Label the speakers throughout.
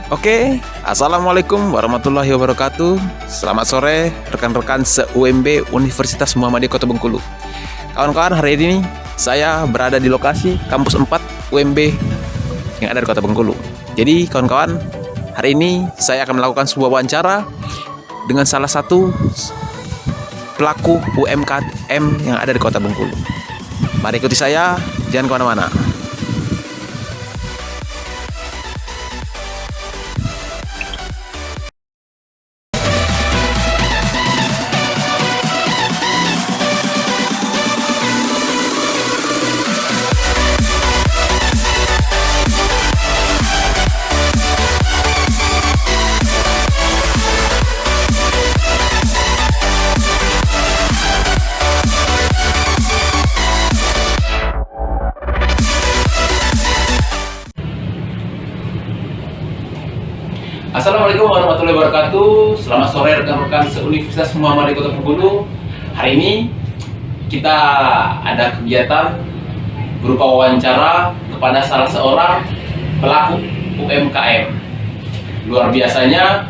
Speaker 1: Oke, Assalamualaikum warahmatullahi wabarakatuh. Selamat sore rekan-rekan se-UMB Universitas Muhammadiyah Kota Bengkulu. Kawan-kawan, hari ini saya berada di lokasi kampus 4 UMB yang ada di Kota Bengkulu. Jadi kawan-kawan, hari ini saya akan melakukan sebuah wawancara dengan salah satu pelaku UMKM yang ada di Kota Bengkulu. Mari ikuti saya, jangan kemana-mana. Assalamualaikum warahmatullahi wabarakatuh. Selamat sore rekan-rekan se-Universitas Muhammadiyah Kota Bengkulu. Hari ini kita ada kegiatan berupa wawancara kepada salah seorang pelaku UMKM. Luar biasanya,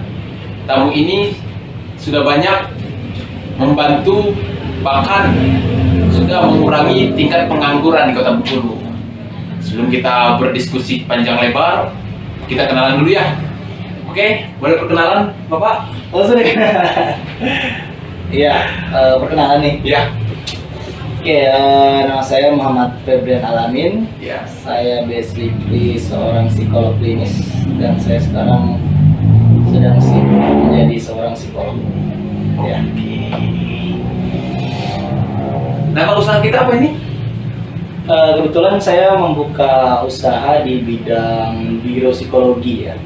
Speaker 1: tamu ini sudah banyak membantu, bahkan sudah mengurangi tingkat pengangguran di Kota Bengkulu. Sebelum kita berdiskusi panjang lebar, kita kenalan dulu ya. Oke, boleh perkenalan Bapak?
Speaker 2: Oh sudah. Iya, perkenalan nih.
Speaker 1: Iya.
Speaker 2: Oke, nama saya Muhammad Febrian Alamin.
Speaker 1: Iya.
Speaker 2: Saya basically seorang psikolog klinis dan saya sekarang sedang menjadi seorang psikolog. Ya.
Speaker 1: Nama usaha kita apa ini?
Speaker 2: Kebetulan saya membuka usaha di bidang biro psikologi ya.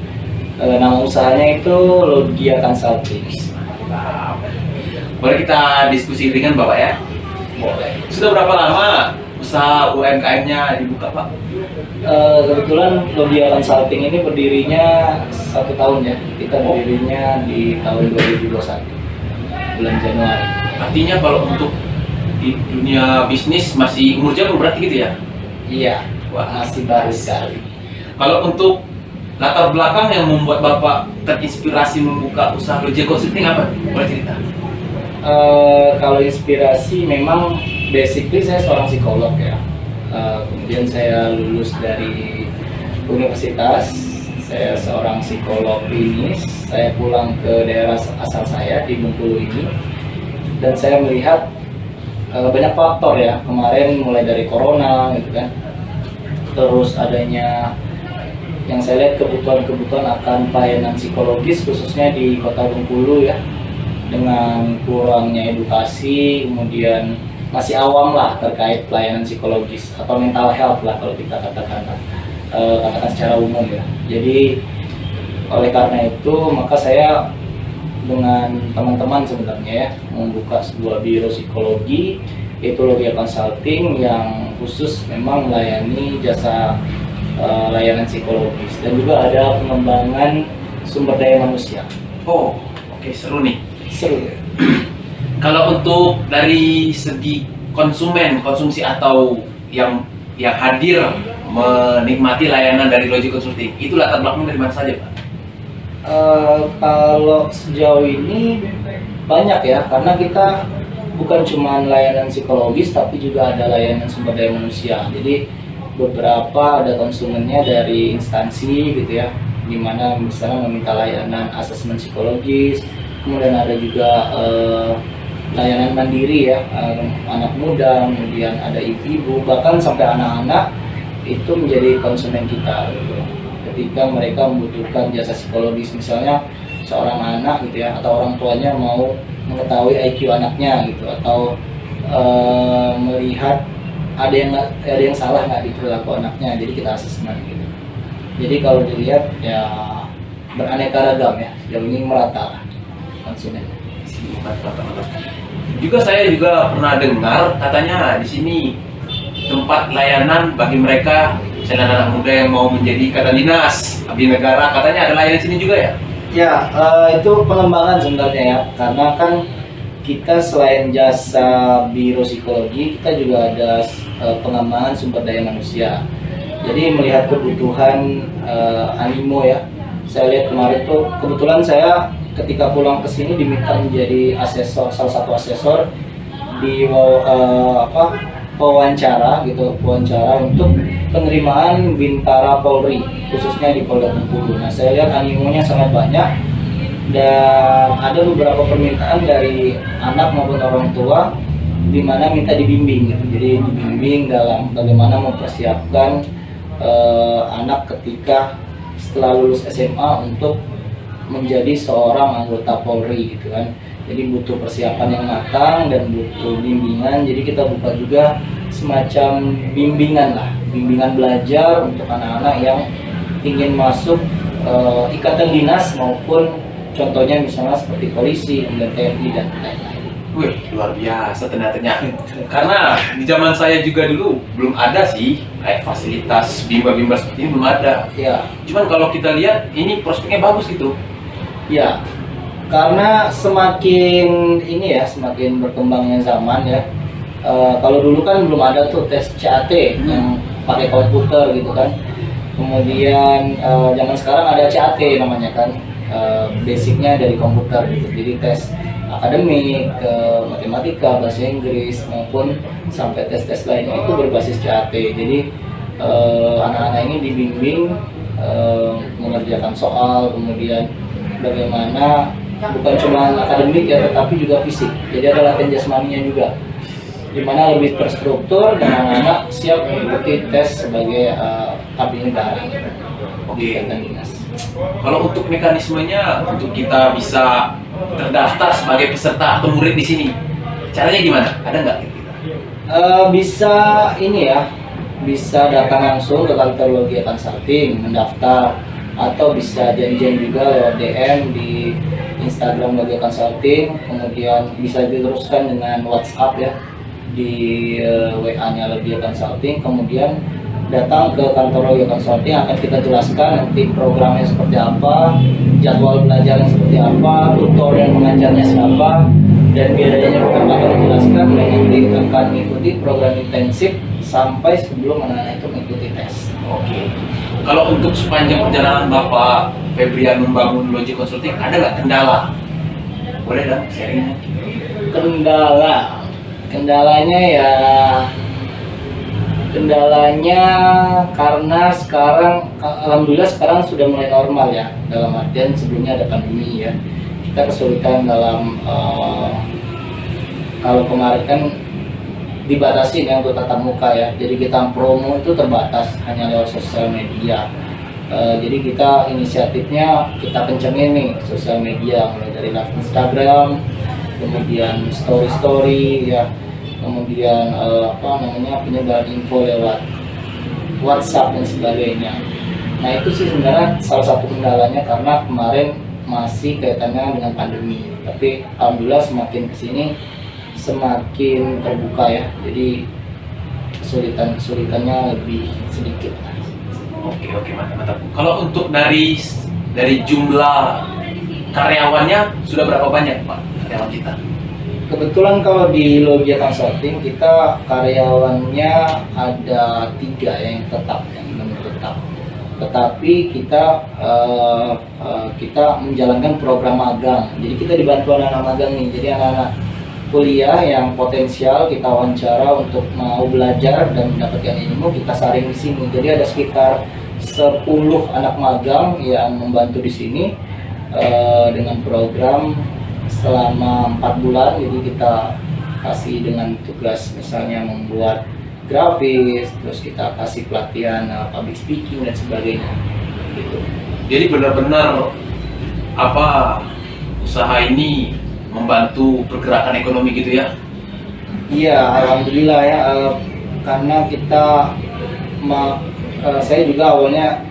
Speaker 2: Nama usahanya itu Logia Consulting.
Speaker 1: Boleh kita diskusi dengan Bapak ya?
Speaker 2: Boleh.
Speaker 1: Sudah berapa lama usaha UMKM-nya dibuka Pak?
Speaker 2: Kebetulan Logia Consulting ini berdirinya 1 tahun ya. Kita berdirinya di tahun 2021 bulan Januari.
Speaker 1: Artinya kalau untuk di dunia bisnis masih umur jagung berarti gitu ya?
Speaker 2: Iya,
Speaker 1: Wah,
Speaker 2: masih baru sekali.
Speaker 1: Kalau untuk latar belakang yang membuat Bapak terinspirasi membuka usaha Logia Consulting apa? Boleh cerita?
Speaker 2: Kalau inspirasi memang basically saya seorang psikolog ya. Kemudian saya lulus dari universitas, saya seorang psikolog klinis. Saya pulang ke daerah asal saya di Bengkulu ini, dan saya melihat banyak faktor ya. Kemarin mulai dari corona gitu kan, terus adanya yang saya lihat kebutuhan akan pelayanan psikologis khususnya di Kota Bengkulu ya, dengan kurangnya edukasi, kemudian masih awam lah terkait pelayanan psikologis atau mental health lah kalau kita katakan secara umum ya. Jadi oleh karena itu maka saya dengan teman-teman sebenarnya ya membuka sebuah biro psikologi, yaitu Logia Consulting, yang khusus memang melayani jasa layanan psikologis, dan juga ada pengembangan sumber daya manusia.
Speaker 1: Oh, oke, seru nih.
Speaker 2: Seru ya?
Speaker 1: Kalau untuk dari segi konsumsi atau yang hadir menikmati layanan dari Logia Consulting, itu latar belakang dari mana saja Pak?
Speaker 2: Kalau sejauh ini banyak ya, karena kita bukan cuma layanan psikologis tapi juga ada layanan sumber daya manusia. Jadi beberapa ada konsumennya dari instansi gitu ya, dimana misalnya meminta layanan asesmen psikologis, kemudian ada juga layanan mandiri ya, anak muda, kemudian ada ibu-ibu, bahkan sampai anak-anak itu menjadi konsumen kita gitu. Ketika mereka membutuhkan jasa psikologis, misalnya seorang anak gitu ya, atau orang tuanya mau mengetahui IQ anaknya gitu, atau melihat ada yang salah nggak di perilaku anaknya, jadi kita asesmen gitu. Jadi kalau dilihat ya beraneka ragam ya, sejauh ini merata lah konsumen.
Speaker 1: Saya juga pernah dengar katanya di sini tempat layanan bagi mereka misalnya anak muda yang mau menjadi kata dinas abdi negara, katanya ada layanan sini juga ya?
Speaker 2: Ya, itu pengembangan sebenarnya ya, karena kan kita selain jasa biro psikologi, kita juga ada pengembangan sumber daya manusia. Jadi melihat kebutuhan animo ya Saya lihat kemarin tuh kebetulan saya ketika pulang ke sini diminta menjadi asesor, salah satu asesor di wawancara gitu, wawancara untuk penerimaan Bintara Polri khususnya di Polda Bengkulu. Nah, saya lihat animonya sangat banyak dan ada beberapa permintaan dari anak maupun orang tua di mana minta dibimbing gitu. Jadi dibimbing dalam bagaimana mempersiapkan anak ketika setelah lulus SMA untuk menjadi seorang anggota Polri gitu kan. Jadi butuh persiapan yang matang dan butuh bimbingan. Jadi kita buka juga semacam bimbingan lah, bimbingan belajar untuk anak-anak yang ingin masuk ikatan dinas maupun contohnya misalnya seperti polisi, kemudian TNI dan lain-lain.
Speaker 1: Wih, luar biasa ternyata. Karena di zaman saya juga dulu belum ada sih kayak fasilitas bimbel-bimbel seperti ini, belum ada.
Speaker 2: Ya,
Speaker 1: Cuman kalau kita lihat ini prospeknya bagus gitu.
Speaker 2: ya. Karena semakin ini ya, semakin berkembangnya zaman ya. Kalau dulu kan belum ada tuh tes CAT yang pakai komputer gitu kan. Kemudian zaman sekarang ada CAT namanya kan, basicnya dari komputer gitu. Jadi tes akademik, matematika, bahasa Inggris maupun sampai tes-tes lainnya itu berbasis CAT. Jadi anak-anak ini dibimbing mengerjakan soal, kemudian bagaimana bukan cuma akademik ya, tetapi juga fisik. Jadi ada latihan jasmaninya juga, di mana lebih terstruktur dan anak-anak siap mengikuti tes sebagai abdi negara di ikatan dinas.
Speaker 1: Kalau untuk mekanismenya, untuk kita bisa terdaftar sebagai peserta atau murid di sini, caranya gimana? Ada nggak?
Speaker 2: Bisa ini ya, bisa datang langsung ke kantor Logia Consulting mendaftar, atau bisa janjian juga lewat DM di Instagram Logia Consulting, kemudian bisa diteruskan dengan WhatsApp ya di WA-nya Logia Consulting, kemudian datang ke kantor Logia Consulting, akan kita jelaskan nanti programnya seperti apa, jadwal belajarnya seperti apa, tutor yang mengajarnya siapa, dan biayanya berapa akan dijelaskan, dan nanti akan mengikuti program intensif sampai sebelum anak-anak itu mengikuti tes.
Speaker 1: Oke. Kalau untuk sepanjang perjalanan Bapak Febrian membangun Logia Consulting, ada nggak kendala? Boleh dong sharingnya.
Speaker 2: Kendalanya karena sekarang alhamdulillah sekarang sudah mulai normal ya, dalam artian sebelumnya ada pandemi ya, kita kesulitan dalam kalau kemarin kan dibatasi ya untuk tatap muka ya, jadi kita promo itu terbatas hanya lewat sosial media. Jadi kita inisiatifnya kita kencengin nih sosial media, mulai dari live Instagram, kemudian story ya, kemudian penyebaran info lewat WhatsApp dan sebagainya. Nah itu sih sebenarnya salah satu kendalanya karena kemarin masih kaitannya dengan pandemi, tapi alhamdulillah semakin kesini semakin terbuka ya, jadi kesulitannya lebih sedikit.
Speaker 1: Oke, mantap. Kalau untuk dari jumlah karyawannya sudah berapa banyak Pak karyawan kita?
Speaker 2: Kebetulan kalau di Logia Consulting kita karyawannya ada 3 yang tetap, yang benar tetap. Tetapi kita menjalankan program magang. Jadi kita dibantu anak-anak magang nih. Jadi anak-anak kuliah yang potensial kita wawancara untuk mau belajar dan mendapatkan ilmu, kita saring di sini. Jadi ada sekitar 10 anak magang yang membantu di sini dengan program selama 4 bulan. Jadi kita kasih dengan tugas misalnya membuat grafis, terus kita kasih pelatihan public speaking dan sebagainya gitu.
Speaker 1: Jadi benar-benar usaha ini membantu pergerakan ekonomi gitu ya?
Speaker 2: Iya, alhamdulillah ya, karena saya juga awalnya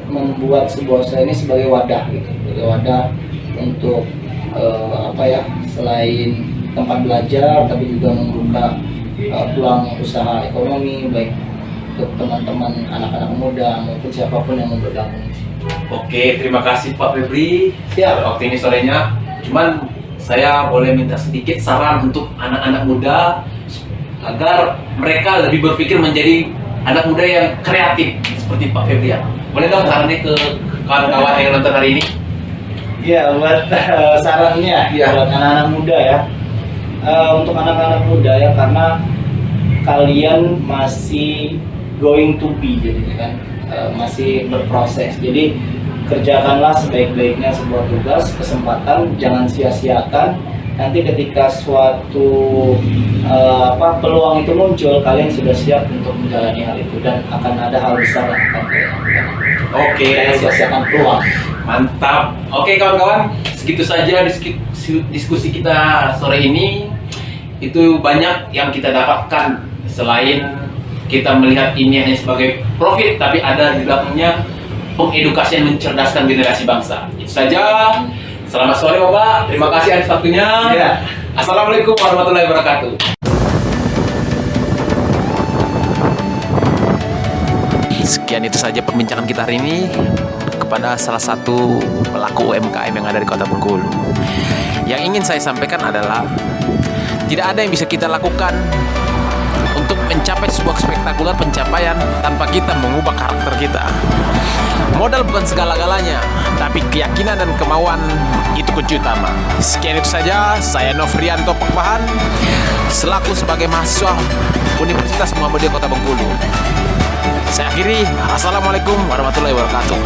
Speaker 2: membuat sebuah usaha ini sebagai wadah gitu, sebagai wadah untuk selain tempat belajar tapi juga membuka peluang usaha ekonomi baik untuk teman-teman anak-anak muda maupun siapapun yang mau bergabung.
Speaker 1: Oke, terima kasih Pak Febri.
Speaker 2: Siap.
Speaker 1: Waktu ini sorenya. Cuman saya boleh minta sedikit saran untuk anak-anak muda agar mereka lebih berpikir menjadi anak muda yang kreatif seperti Pak Febrian. Boleh dong sarannya ke kawan-kawan yang nonton hari ini?
Speaker 2: Iya, buat sarannya
Speaker 1: Iya.
Speaker 2: buat anak-anak muda ya. Untuk anak-anak muda ya, karena kalian masih going to be jadinya kan, masih berproses. Jadi kerjakanlah sebaik-baiknya sebuah tugas, kesempatan, jangan sia-siakan. Nanti ketika suatu peluang itu muncul, kalian sudah siap untuk menjalani hal itu dan akan ada hal besar yang akan kalian lakukan.
Speaker 1: Oke,
Speaker 2: Jangan sia-siakan peluang.
Speaker 1: mantap. Oke kawan-kawan, segitu saja diskusi kita sore ini. Itu banyak yang kita dapatkan, selain kita melihat ini hanya sebagai profit, tapi ada di belakangnya pengedukasian mencerdaskan generasi bangsa. Itu saja. Selamat sore Bapak, terima kasih atas waktunya.
Speaker 2: Ya.
Speaker 1: Assalamualaikum warahmatullahi wabarakatuh. Sekian itu saja perbincangan kita hari ini kepada salah satu pelaku UMKM yang ada di Kota Bengkulu. Yang ingin saya sampaikan adalah tidak ada yang bisa kita lakukan untuk mencapai sebuah spektakuler pencapaian tanpa kita mengubah karakter kita. Modal bukan segala-galanya, tapi keyakinan dan kemauan itu kunci utama. Sekian itu saja, saya Nofrianto Pakpahan selaku sebagai mahasiswa Universitas Muhammadiyah Kota Bengkulu. Saya akhiri, assalamualaikum warahmatullahi wabarakatuh.